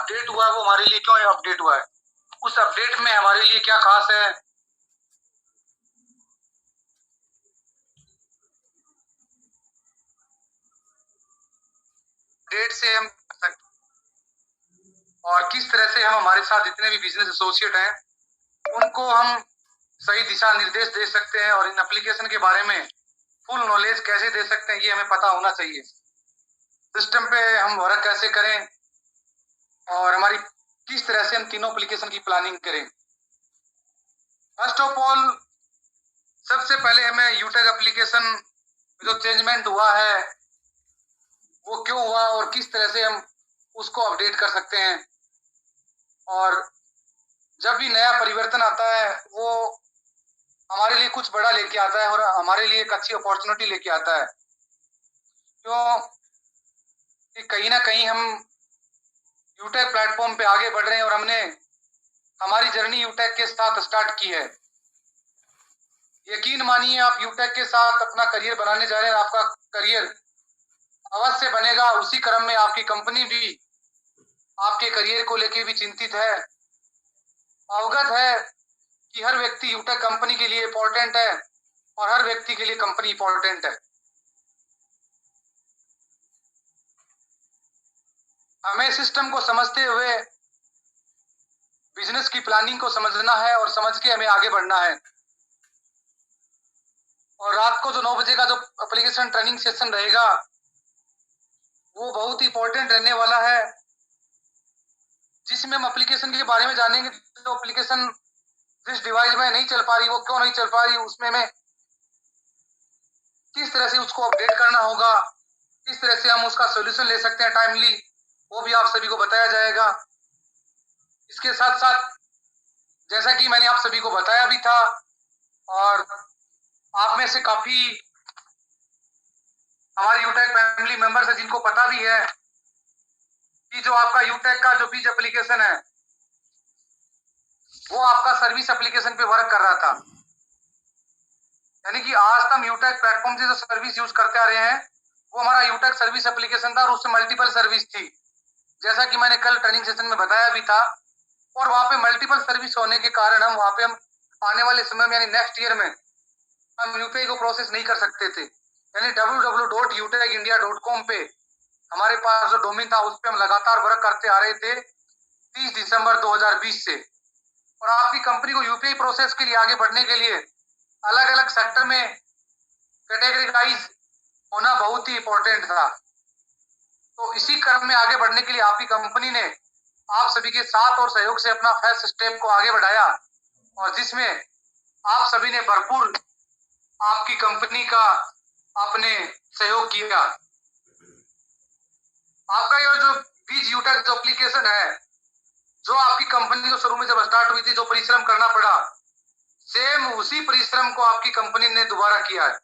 Update हुआ है वो हमारे लिए क्यों अपडेट हुआ है, उस अपडेट में हमारे लिए क्या खास है। अपडेट से हम और किस तरह से हम हमारे साथ जितने भी बिजनेस एसोसिएट हैं उनको हम सही दिशा निर्देश दे सकते हैं और इन एप्लीकेशन के बारे में फुल नॉलेज कैसे दे सकते हैं ये हमें पता होना चाहिए। सिस्टम पे हम वर्क कैसे करें और हमारी किस तरह से हम तीनों एप्लीकेशन की प्लानिंग करें। फर्स्ट ऑफ ऑल सबसे पहले हमें यूटेक एप्लीकेशन जो चेंजमेंट हुआ है वो क्यों हुआ और किस तरह से हम उसको अपडेट कर सकते हैं। और जब भी नया परिवर्तन आता है वो हमारे लिए कुछ बड़ा लेके आता है और हमारे लिए एक अच्छी अपॉर्चुनिटी लेके आता है, क्यों कि कहीं ना कहीं हम यूटेक प्लेटफॉर्म पे आगे बढ़ रहे हैं और हमने हमारी जर्नी यूटेक के साथ स्टार्ट की है। यकीन मानिए आप यूटेक के साथ अपना करियर बनाने जा रहे हैं, आपका करियर अवश्य बनेगा। उसी क्रम में आपकी कंपनी भी आपके करियर को लेकर भी चिंतित है, अवगत है कि हर व्यक्ति यूटेक कंपनी के लिए इंपॉर्टेंट है और हर व्यक्ति के लिए कंपनी इंपॉर्टेंट है। हमें सिस्टम को समझते हुए बिजनेस की प्लानिंग को समझना है और समझ के हमें आगे बढ़ना है। और रात को जो 9 बजे का जो एप्लीकेशन ट्रेनिंग सेशन रहेगा वो बहुत ही इंपॉर्टेंट रहने वाला है, जिसमें हम एप्लीकेशन के बारे में जानेंगे। तो एप्लीकेशन जिस डिवाइस में नहीं चल पा रही वो क्यों नहीं चल पा रही, उसमें हमें किस तरह से उसको अपडेट करना होगा, किस तरह से हम उसका सोल्यूशन ले सकते हैं टाइमली, वो भी आप सभी को बताया जाएगा। इसके साथ साथ जैसा कि मैंने आप सभी को बताया भी था और आप में से काफी हमारे यूटेक फैमिली मेंबर्स है जिनको पता भी है कि जो आपका यूटेक का जो बीज एप्लीकेशन है वो आपका सर्विस एप्लीकेशन पे वर्क कर रहा था। यानी कि आज तक हम यूटेक प्लेटफॉर्म से जो सर्विस यूज करते आ रहे हैं वो हमारा यूटेक सर्विस एप्लीकेशन था और उससे मल्टीपल सर्विस थी, जैसा कि मैंने कल ट्रेनिंग सेशन में बताया भी था। और वहां पे मल्टीपल सर्विस होने के कारण हम वहां पे हम आने वाले समय में यानी नेक्स्ट ईयर में हम यूपीआई को प्रोसेस नहीं कर सकते थे। यानी www.utekindia.com पे हमारे पास जो डोमेन था उस पर हम लगातार वर्क करते आ रहे थे 30 दिसंबर 2020 से। और आपकी कंपनी को यूपीआई प्रोसेस के लिए आगे बढ़ने के लिए अलग अलग सेक्टर में कैटेगराइज होना बहुत ही इंपॉर्टेंट था। तो इसी क्रम में आगे बढ़ने के लिए आपकी कंपनी ने आप सभी के साथ और सहयोग से अपना फर्स्ट स्टेप को आगे बढ़ाया और जिसमें आप सभी ने भरपूर आपकी कंपनी का आपने सहयोग किया। आपका ये जो बीज यूटेक जो एप्लीकेशन है जो आपकी कंपनी को शुरू में जब स्टार्ट हुई थी जो परिश्रम करना पड़ा सेम उसी परिश्रम को आपकी कंपनी ने दोबारा किया है।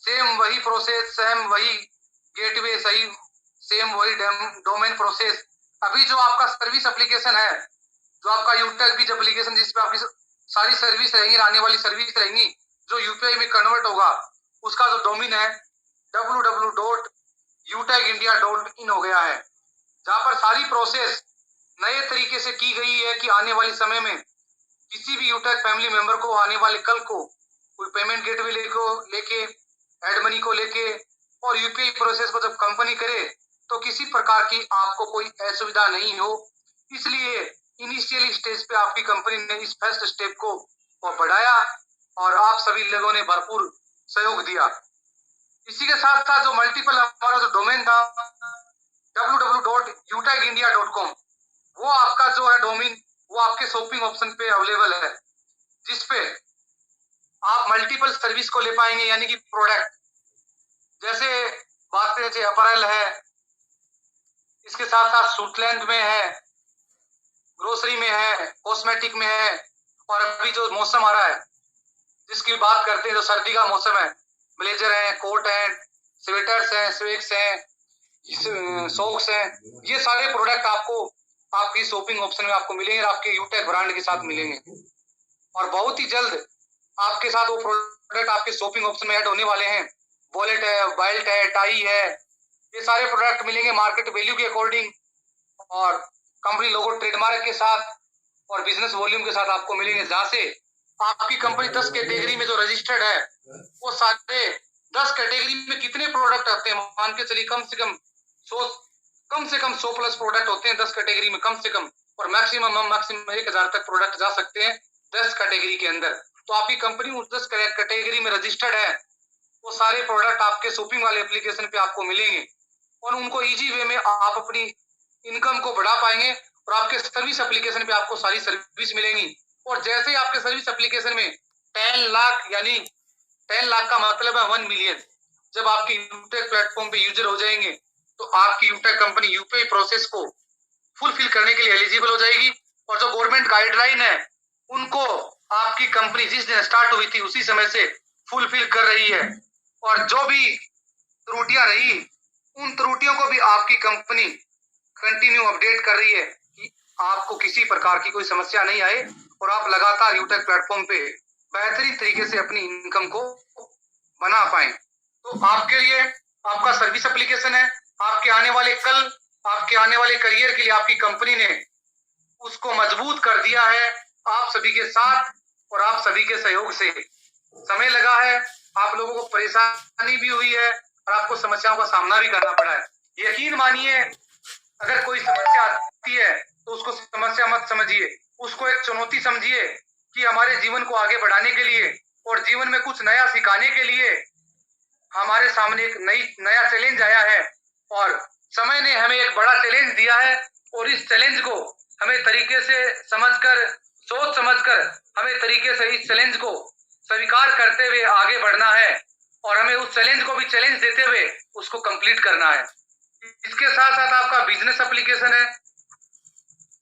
सेम वही प्रोसेस, सेम वही गेटवे, सही सेम वही डोमेन प्रोसेस। अभी जो आपका सर्विस एप्लीकेशन है जो आपका यूटेक बीज एप्लीकेशन जिसपे आपकी सारी सर्विस रहेंगी, आने वाली सर्विस रहेंगी जो यूपीआई में कन्वर्ट होगा, उसका जो डोमेन है www.utekindia.in हो गया है, जहां पर सारी प्रोसेस नए तरीके से की गई है कि आने वाले समय में किसी भी यूटेक फैमिली मेंबर को आने वाले कल को कोई पेमेंट गेटवे लेके एड मनी को लेके और यूपीआई प्रोसेस को जब कंपनी करे तो किसी प्रकार की आपको कोई असुविधा नहीं हो। इसलिए इनिशियल स्टेज पे आपकी कंपनी ने इस फर्स्ट स्टेप को बढ़ाया और आप सभी लोगों ने भरपूर सहयोग दिया। इसी के साथ साथ जो मल्टीपल हमारा जो डोमेन था www.utekindia.com वो आपका जो है डोमेन वो आपके शॉपिंग ऑप्शन पे अवेलेबल है, जिसपे आप मल्टीपल सर्विस को ले पाएंगे। यानी कि प्रोडक्ट जैसे बात करें जैसे अपरेल है, इसके साथ साथ सूटलैंड में है, ग्रोसरी में है, कॉस्मेटिक में है। और अभी जो मौसम आ रहा है जिसकी बात करते हैं जो सर्दी का मौसम है, ब्लेजर है, कोट है, स्वेटर्स हैं, स्वेक्स हैं, सॉक्स हैं, ये सारे प्रोडक्ट आपको आपकी शॉपिंग ऑप्शन में आपको मिलेंगे और आपके यूटेक ब्रांड के साथ मिलेंगे। और बहुत ही जल्द आपके साथ वो प्रोडक्ट आपके शॉपिंग ऑप्शन में ऐड होने वाले हैं। वॉलेट है, बेल्ट है, टाई है, ये सारे प्रोडक्ट मिलेंगे मार्केट वैल्यू के अकॉर्डिंग और कंपनी लोगो ट्रेडमार्क के साथ और बिजनेस वॉल्यूम के साथ आपको मिलेंगे, जहां से आपकी कंपनी 10 कैटेगरी में जो रजिस्टर्ड है वो सारे 10 कैटेगरी में कितने प्रोडक्ट आते हैं, मान के चलिए कम से कम 100 प्लस प्रोडक्ट होते हैं 10 कैटेगरी में कम से कम, और मैक्सिमम 1000 तक प्रोडक्ट जा सकते हैं 10 कैटेगरी के अंदर। तो आपकी कंपनी उस 10 कैटेगरी में रजिस्टर्ड है, वो सारे प्रोडक्ट आपके शॉपिंग वाले एप्लीकेशन पे आपको मिलेंगे और उनको इजी वे में आप अपनी इनकम को बढ़ा पाएंगे और आपके सर्विस एप्लीकेशन पे आपको सारी सर्विस मिलेंगी। और जैसे ही आपके सर्विस एप्लीकेशन में 10 लाख यानी 10 लाख का मतलब है 1 मिलियन, जब आपके यूटेक प्लेटफॉर्म पे यूजर हो जाएंगे तो आपकी यूटेक कंपनी यूपीआई प्रोसेस को फुलफिल करने के लिए एलिजिबल हो जाएगी। और जो गवर्नमेंट गाइडलाइन है उनको आपकी कंपनी जिस दिन स्टार्ट हुई थी उसी समय से फुलफिल कर रही है, और जो भी त्रुटियां रही उन त्रुटियों को भी आपकी कंपनी कंटिन्यू अपडेट कर रही है कि आपको किसी प्रकार की कोई समस्या नहीं आए और आप लगातार यूटेक प्लेटफॉर्म पे बेहतरीन तरीके से अपनी इनकम को बना पाए। तो आपके लिए आपका सर्विस एप्लीकेशन है, आपके आने वाले कल, आपके आने वाले करियर के लिए आपकी कंपनी ने उसको मजबूत कर दिया है आप सभी के साथ और आप सभी के सहयोग से। समय लगा है, आप लोगों को परेशानी भी हुई है और आपको समस्याओं का सामना भी करना पड़ा है। यकीन मानिए, अगर कोई समस्या आती है तो उसको समस्या मत समझिए, उसको एक चुनौती समझिए कि हमारे जीवन को आगे बढ़ाने के लिए और जीवन में कुछ नया सिखाने के लिए हमारे सामने एक नया चैलेंज आया है और समय ने हमें एक बड़ा चैलेंज दिया है और इस चैलेंज को हमें तरीके से समझकर, सोच समझकर हमें तरीके से इस चैलेंज को स्वीकार करते हुए आगे बढ़ना है और हमें उस चैलेंज को भी चैलेंज देते हुए उसको कंप्लीट करना है। इसके साथ साथ आपका बिजनेस एप्लीकेशन है,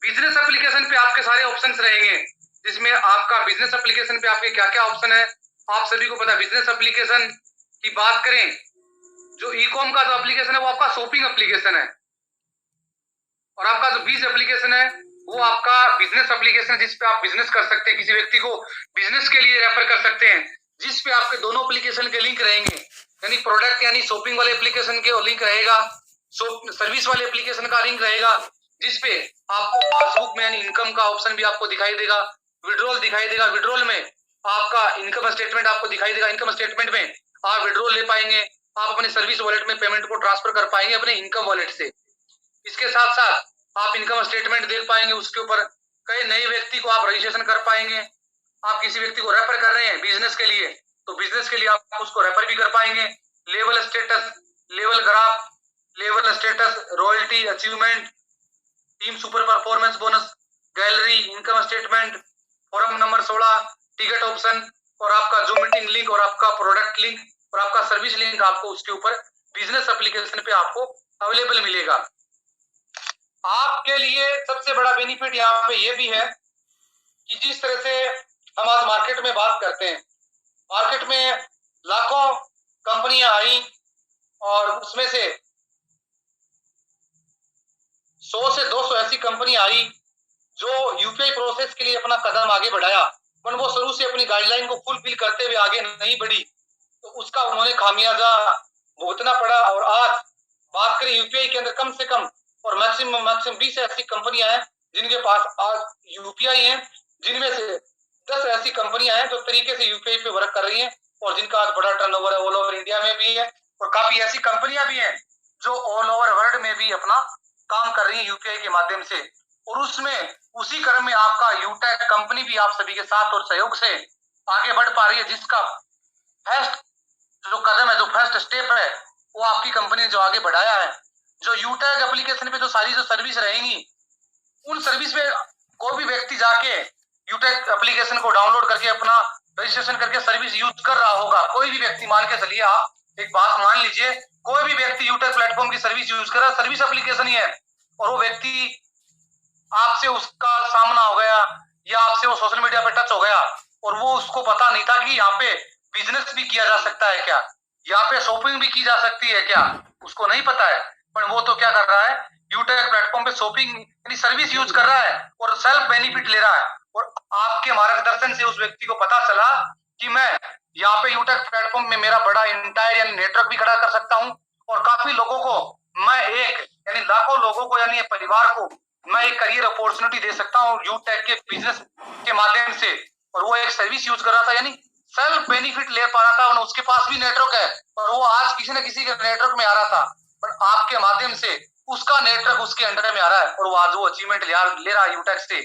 बिजनेस एप्लीकेशन पे आपके सारे ऑप्शंस रहेंगे, जिसमें आपका बिजनेस एप्लीकेशन पे आपके क्या क्या ऑप्शन है आप सभी को पता है। बिजनेस एप्लीकेशन की बात करें, जो ई कॉम का जो एप्लीकेशन है वो आपका शॉपिंग एप्लीकेशन है और आपका जो बीज एप्लीकेशन है वो आपका बिजनेस एप्लीकेशन है, जिसपे आप बिजनेस कर सकते हैं, किसी व्यक्ति को बिजनेस के लिए रेफर कर सकते हैं, जिसपे आपके दोनों एप्लीकेशन के लिंक रहेंगे, यानी प्रोडक्ट यानी शॉपिंग वाले एप्लीकेशन के लिंक रहेगा, सर्विस वाले एप्लीकेशन का लिंक रहेगा, जिसपे आपको पासबुक में यानी इनकम का ऑप्शन भी आपको दिखाई देगा, विड्रॉल दिखाई देगा, विड्रॉल में आपका इनकम स्टेटमेंट आपको दिखाई देगा, इनकम स्टेटमेंट में आप विड्रॉल ले पाएंगे, आप अपने सर्विस वॉलेट में पेमेंट को ट्रांसफर कर पाएंगे अपने इनकम वॉलेट से। इसके साथ साथ आप इनकम स्टेटमेंट देख पाएंगे, उसके ऊपर कई नए व्यक्ति को आप रजिस्ट्रेशन कर पाएंगे। आप किसी व्यक्ति को रेफर कर रहे हैं बिजनेस के लिए तो बिजनेस के लिए आप उसको रेफर भी कर पाएंगे। Level status, level graph, level status, royalty, achievement, team super performance bonus, gallery, income statement, form number 16, ticket option और आपका जो मीटिंग लिंक और आपका प्रोडक्ट लिंक और आपका सर्विस लिंक आपको उसके ऊपर बिजनेस एप्लीकेशन पे आपको अवेलेबल मिलेगा। आपके लिए सबसे बड़ा बेनिफिट यहाँ पे ये भी है कि जिस तरह से हम आज मार्केट में बात करते हैं, मार्केट में लाखों कंपनियां आई और उसमें से 100 से 200 ऐसी कंपनी आई जो यूपीआई प्रोसेस के लिए अपना कदम आगे बढ़ाया, पर वो शुरू से अपनी गाइडलाइन को फुलफिल करते हुए आगे नहीं बढ़ी तो उसका उन्होंने खामियाजा भुगतना पड़ा। और आज बात करें यूपीआई के अंदर कम से कम और मैक्सिमम 20 ऐसी कंपनियां हैं जिनके पास आज यूपीआई है, जिनमें से 10 ऐसी कंपनियां हैं जो तरीके से यूपीआई पे वर्क कर रही हैं और जिनका आज बड़ा टर्नओवर है, ऑल ओवर इंडिया में भी है और काफी ऐसी कंपनियां भी हैं जो ऑल ओवर वर्ल्ड में भी अपना काम कर रही है यूपीआई के माध्यम से। और उसमें उसी क्रम में आपका यूटेक कंपनी भी आप सभी के साथ और सहयोग से आगे बढ़ पा रही है, जिसका फर्स्ट जो कदम है, जो फर्स्ट स्टेप है वो आपकी कंपनी ने जो आगे बढ़ाया है। जो यूटेक एप्लीकेशन पे जो सारी जो सर्विस रहेंगी उन सर्विस पे कोई भी व्यक्ति जाके यूटेक एप्लीकेशन को डाउनलोड करके अपना रजिस्ट्रेशन करके सर्विस यूज कर रहा होगा। कोई भी व्यक्ति, मान के चलिए आप एक बात मान लीजिए, कोई भी व्यक्ति यूटेक प्लेटफॉर्म की सर्विस यूज कर रहा है, सर्विस एप्लीकेशन ही है, और वो व्यक्ति आपसे उसका सामना हो गया या आपसे वो सोशल मीडिया पे टच हो गया और वो उसको पता नहीं था कि यहाँ पे बिजनेस भी किया जा सकता है क्या, यहाँ पे शॉपिंग भी की जा सकती है क्या, उसको नहीं पता है, पर वो तो क्या कर रहा है, यूटेक प्लेटफॉर्म पे शॉपिंग यानी सर्विस यूज कर रहा है और सेल्फ बेनिफिट ले रहा है। और आपके मार्गदर्शन से उस व्यक्ति को पता चला कि मैं यहाँ पे यूटेक प्लेटफॉर्म में मेरा बड़ा इंटायर यानी नेटवर्क भी खड़ा कर सकता हूँ और काफी लोगों को मैं एक यानी लाखों लोगों को यानी परिवार को मैं एक करियर अपॉर्चुनिटी दे सकता हूँ यूटेक के बिजनेस के माध्यम से। और वो एक सर्विस यूज कर रहा था, यानी सेल्फ बेनिफिट ले पा रहा था, और उसके पास भी नेटवर्क है और वो आज किसी न किसी के नेटवर्क में आ रहा था, पर आपके माध्यम से उसका नेटवर्क उसके अंडर में आ रहा है और वो आज वो अचीवमेंट ले रहा है यूटेक से।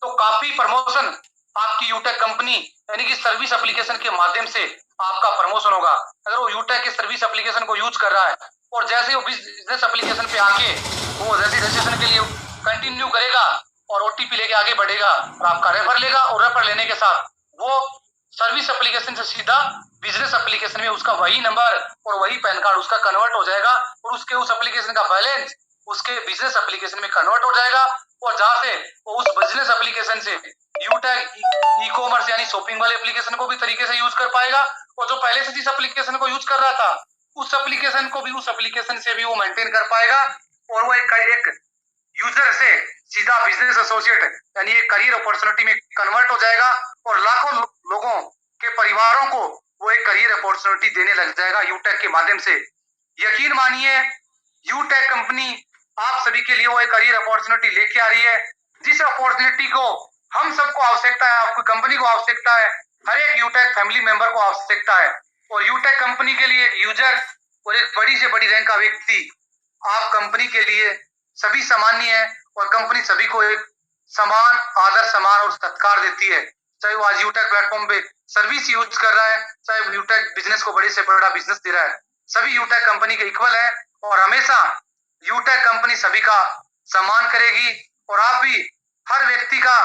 तो काफी प्रमोशन आपकी यूटेक कंपनी यानी कि सर्विस एप्लीकेशन के माध्यम से आपका प्रमोशन होगा। अगर वो यूटेक के सर्विस एप्लीकेशन को यूज कर रहा है और जैसे वो बिजनेस एप्लीकेशन पे आके वो रजिस्ट्रेशन के लिए कंटिन्यू करेगा और ओटीपी लेके आगे बढ़ेगा और आपका रेफर लेगा, और रेफर लेने के साथ वो सर्विस एप्लीकेशन से सीधा बिजनेस एप्लीकेशन में उसका वही नंबर और वही पैन कार्ड उसका कन्वर्ट हो जाएगा और उसके उस एप्लीकेशन का बैलेंस उसके बिजनेस एप्लीकेशन में कन्वर्ट हो जाएगा। और जहां से वो उस बिजनेस एप्लीकेशन से यूटेक ई कॉमर्स यानी शॉपिंग वाले एप्लीकेशन को भी तरीके से यूज कर पाएगा, और जो पहले से जिस एप्लीकेशन को यूज कर रहा था उस एप्लीकेशन को भी उस एप्लीकेशन से भी वो मेंटेन कर पाएगा, और वो एक यूजर से सीधा बिजनेस एसोसिएट यानी एक करियर अपॉर्चुनिटी में कन्वर्ट हो जाएगा और लाखों लोगों के परिवारों को वो एक करियर अपॉर्चुनिटी देने लग जाएगा यूटेक के माध्यम से। यकीन मानिए यूटेक कंपनी आप सभी के लिए वो एक करियर अपॉर्चुनिटी लेके आ रही है, जिस अपॉर्चुनिटी को हम सबको आवश्यकता है, आपकी कंपनी को आवश्यकता है, हर एक यूटेक फैमिली मेंबर को आवश्यकता है। और यूटेक कंपनी के लिए एक यूजर और एक बड़ी से बड़ी रैंक का व्यक्ति आप कंपनी के लिए सभी सामान्य है और कंपनी सभी को एक समान आदर सम्मान और सत्कार देती है, चाहे वो आज यूटेक प्लेटफॉर्म पे सर्विस यूज कर रहा है, चाहे यूटेक बिजनेस को बड़े से बड़ा बिजनेस दे रहा है, सभी यूटेक कंपनी के इक्वल है और हमेशा यूटेक कंपनी सभी का सम्मान करेगी। और आप भी हर व्यक्ति का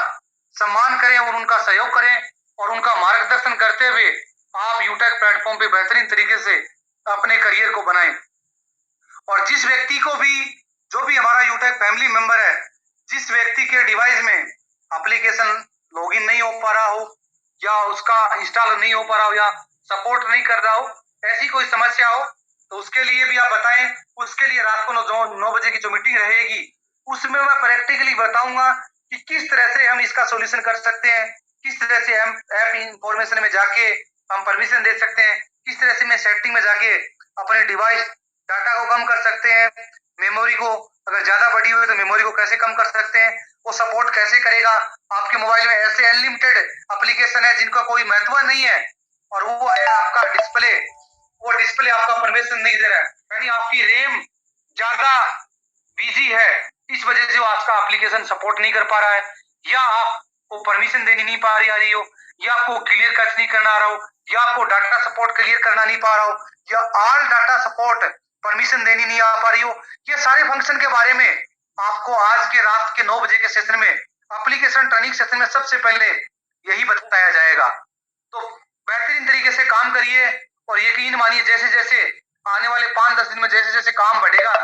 सम्मान करें और उनका सहयोग करें और उनका मार्गदर्शन करते हुए आप यूटेक प्लेटफॉर्म पे बेहतरीन तरीके से अपने करियर को बनाएं। और जिस व्यक्ति को भी जो भी हमारा यूटेक फैमिली मेंबर है, जिस व्यक्ति के डिवाइस में एप्लीकेशन लॉगिन नहीं हो पा रहा हो या उसका इंस्टॉल नहीं हो पा रहा हो या सपोर्ट नहीं कर रहा हो, ऐसी कोई समस्या हो तो उसके लिए भी आप बताएं। उसके लिए रात को 9 बजे की जो मीटिंग रहेगी उसमें मैं प्रैक्टिकली बताऊंगा कि किस तरह से हम इसका सॉल्यूशन कर सकते हैं, किस तरह से हम ऐप इंफॉर्मेशन में जाके हम परमिशन दे सकते हैं, किस तरह से मैं सेटिंग में जाके अपने डिवाइस डाटा को कम कर सकते हैं, मेमोरी को अगर ज्यादा बड़ी हुई तो मेमोरी को कैसे कम कर सकते हैं, वो सपोर्ट कैसे करेगा। आपके मोबाइल में ऐसे अनलिमिटेड एप्लीकेशन है जिनका कोई महत्व नहीं है और वो है आपका डिस्प्ले, वो डिस्प्ले आपका परमिशन नहीं दे रहा है, यानी आपकी रैम ज्यादा बिजी है, इस वजह से वो आपका एप्लीकेशन सपोर्ट नहीं कर पा रहा है, या आपको परमिशन देनी नहीं पा रही हो, या आपको क्लियर कैच नहीं करना आ रहा हो, या आपको डाटा सपोर्ट क्लियर करना नहीं पा रहा हो, या ऑल डाटा सपोर्ट परमिशन देनी नहीं आ पा रही हो। ये सारे फंक्शन के बारे में आपको आज के रात के 9 बजे के सेशन में एप्लीकेशन ट्रेनिंग सेशन में सबसे पहले यही बताया जाएगा। तो बेहतरीन तरीके से काम करिए और यकीन मानिए जैसे जैसे आने वाले 5-10 दिन में जैसे जैसे काम बढ़ेगा,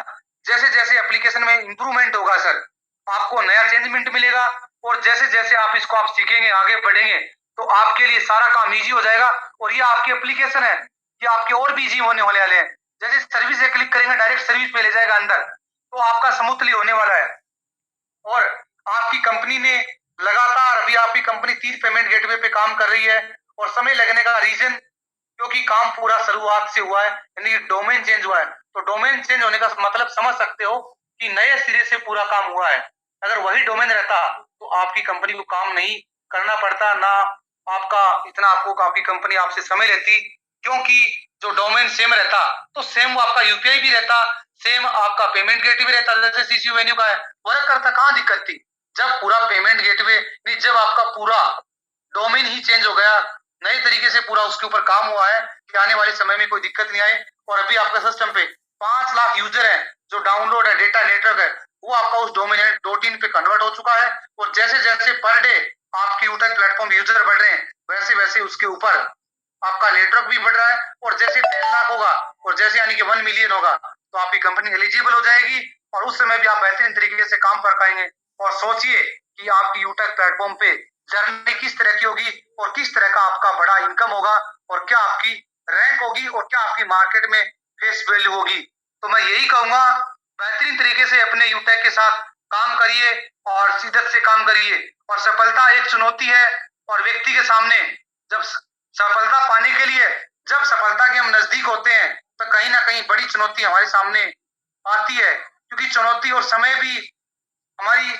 जैसे जैसे एप्लीकेशन में इंप्रूवमेंट होगा सर, आपको नया चेंजमेंट मिलेगा और जैसे जैसे आप इसको आप सीखेंगे आगे बढ़ेंगे तो आपके लिए सारा काम इजी हो जाएगा। और ये आपकी एप्लीकेशन है, ये आपके और भी इजी होने वाले हैं। जैसे सर्विस से क्लिक करेंगे डायरेक्ट सर्विस पे ले जाएगा अंदर, तो आपका स्मूथली होने वाला है। और आपकी कंपनी ने लगातार अभी आपकी कंपनी 3 पेमेंट गेटवे पे काम कर रही है और समय लगने का रीजन क्योंकि काम पूरा शुरुआत से हुआ है, यानी डोमेन चेंज हुआ है। तो डोमेन चेंज होने का मतलब समझ सकते हो कि नए सिरे से पूरा काम हुआ है। अगर वही डोमेन रहता तो आपकी कंपनी को काम नहीं करना पड़ता, ना आपका इतना आपको आपकी कंपनी आपसे समय लेती, क्योंकि जो डोमेन सेम रहता तो सेम वो आपका यूपीआई भी रहता, सेम आपका पेमेंट गेटवे रहता, जैसे सीसीयू वेन्यू का है वर्क करता, कहाँ दिक्कत थी। जब पूरा पेमेंट गेटवे नहीं, जब आपका पूरा डोमेन ही चेंज हो गया, नए तरीके से पूरा उसके ऊपर काम हुआ है कि आने वाले समय में कोई दिक्कत नहीं आए। और अभी आपका सिस्टम पे 5 लाख यूजर है, जो डाउनलोड है डेटा नेटवर्क है वो आपका उस डोमिनेट डॉट इन पे कन्वर्ट हो चुका है। और जैसे जैसे पर डे आपके यूटेक प्लेटफॉर्म यूजर बढ़ रहे हैं वैसे वैसे उसके ऊपर आपका नेटवर्क भी बढ़ रहा है। और जैसे 10 लाख होगा और जैसे यानी कि 1 मिलियन होगा तो आपकी कंपनी एलिजिबल हो जाएगी और उस समय भी आप बेहतरीन तरीके से काम कर पाएंगे। और सोचिए कि आपकी यूटेक प्लेटफॉर्म पे जर्नी किस तरह की होगी और किस तरह का आपका बड़ा इनकम होगा और क्या आपकी रैंक होगी और क्या आपकी मार्केट में फेस वैल्यू होगी। तो मैं यही कहूंगा बेहतरीन तरीके से अपने यूटेक के साथ काम करिए और शिद्दत से काम करिए। और सफलता एक चुनौती है और व्यक्ति के सामने जब सफलता पाने के लिए जब सफलता के हम नजदीक होते हैं तो कहीं ना कहीं बड़ी चुनौती हमारे सामने आती है, क्योंकि चुनौती और समय भी हमारी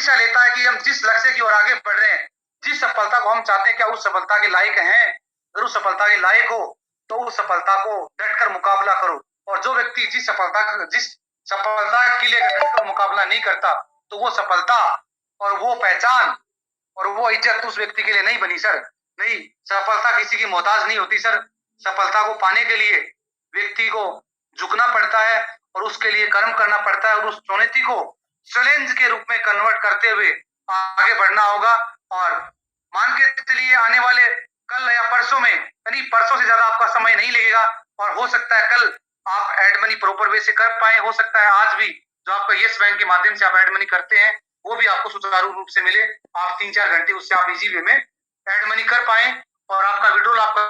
परीक्षा लेता है कि हम जिस लक्ष्य की ओर आगे बढ़ रहे हैं, जिस सफलता को हम चाहते हैं, क्या उस सफलता के लायक हैं? अगर उस सफलता के लायक हो तो उस सफलता को डटकर मुकाबला करो। और जो व्यक्ति जिस सफलता के लिए डटकर मुकाबला नहीं करता, तो वो सफलता और वो पहचान और वो इज्जत उस व्यक्ति के लिए नहीं बनी सर। नहीं, सफलता किसी की मोहताज नहीं होती सर। सफलता को पाने के लिए व्यक्ति को झुकना पड़ता है और उसके लिए कर्म करना पड़ता है और उस चुनौती को चैलेंज के रूप में कन्वर्ट करते हुए आगे बढ़ना होगा। और मान के चलिए आने वाले कल या परसों में, यानी परसों से ज्यादा आपका समय नहीं लगेगा और हो सकता है कल आप एड मनी प्रॉपर वे से कर पाए। हो सकता है आज भी जो आपका यस बैंक के माध्यम से आप एड मनी करते हैं वो भी आपको सुचारू रूप से मिले। आप 3-4 घंटे उससे आप इजी वे में एड मनी कर पाए और आपका विड्रॉल आपका